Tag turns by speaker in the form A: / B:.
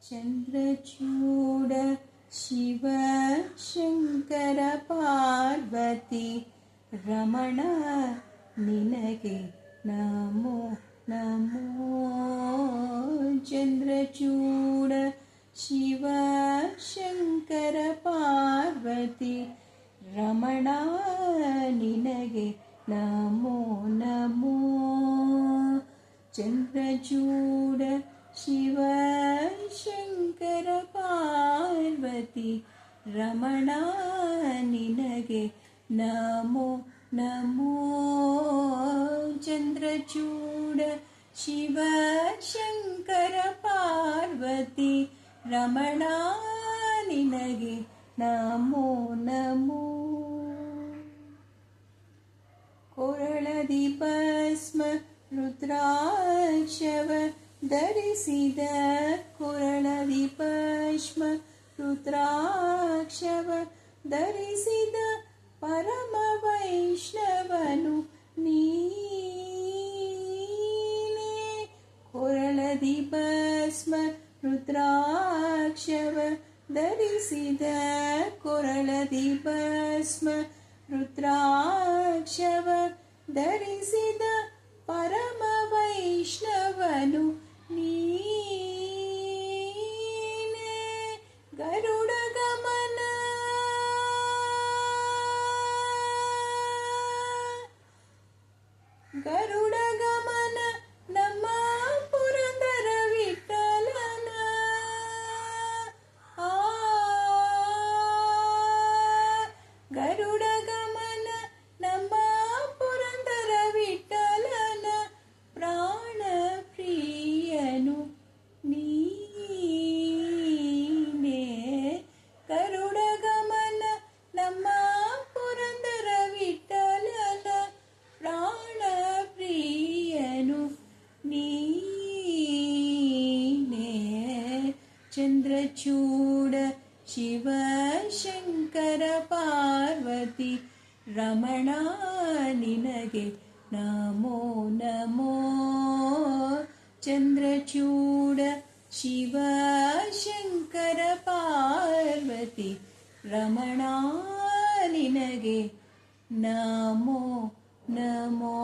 A: ಚಂದ್ರಚೂಡ ಶಿವ ಶಂಕರ ಪಾರ್ವತಿ ರಮಣ ನಿನಗೆ ನಮೋ ನಮೋ. ಚಂದ್ರಚೂಡ ಶಿವ ಶಂಕರ ಪಾರ್ವತಿ ರಮಣ ನಿನಗೆ ನಮೋ ನಮೋ. ಚಂದ್ರಚೂಡ ಶಿವ ಶಂಕರ ಪಾರ್ವತಿ ರಮಣ ನಿನಗೆ ನಮೋ ನಮೋ. ಚಂದ್ರಚೂಡ ಶಿವ ಶಂಕರ ಪಾರ್ವತಿ ರಮಣ ನಿನಗೆ ನಮೋ ನಮೋ. ಕೊರಳದಿ ಭಸ್ಮ ರುದ್ರಾಕ್ಷವ ಧರಿಸಿದ ಕೊರಳದಿ ಭಸ್ಮ ರುದ್ರಾಕ್ಷವ ಧರಿಸಿದ ಪರಮ ವೈಷ್ಣವನು ನೀನೇ. ಕೊರಳದಿ ಭಸ್ಮ ರುದ್ರಾಕ್ಷವ ಧರಿಸಿದ ಕೊರಳದಿ ಭಸ್ಮ ರುದ್ರಾಕ್ಷವ ಧರಿಸಿದ ಪರಮ ವೈಷ್ಣವನು ನೀನೇ. ಗರುಡ ಗಮನ ಗರುಡ ಗಮನ ನಮ್ಮ ಪುರಂದರ ವಿಠಲನ. ಗರುಡ ಗಮನ ನಮ್ಮ ಪುರಂದರ ವಿಠಲನ ಪ್ರಾಣ ಪ್ರಿಯನು ನೀನೇ. ಗರುಡ ಗಮನ ನಮ್ಮ ಪುರಂದರ ವಿಠಲನ ಪ್ರಾಣ ಪ್ರಿಯನು ನೀನೇ. ಚಂದ್ರಚೂಡ ಶಿವ ಶಂಕರ ಪಾರ್ವತಿ ರಮಣ ನಿನಗೆ ನಮೋ ನಮೋ. ಚಂದ್ರಚೂಡ ಶಿವ ಶಂಕರ ಪಾರ್ವತಿ ರಮಣ ನಿನಗೆ ನಮೋ ನಮೋ.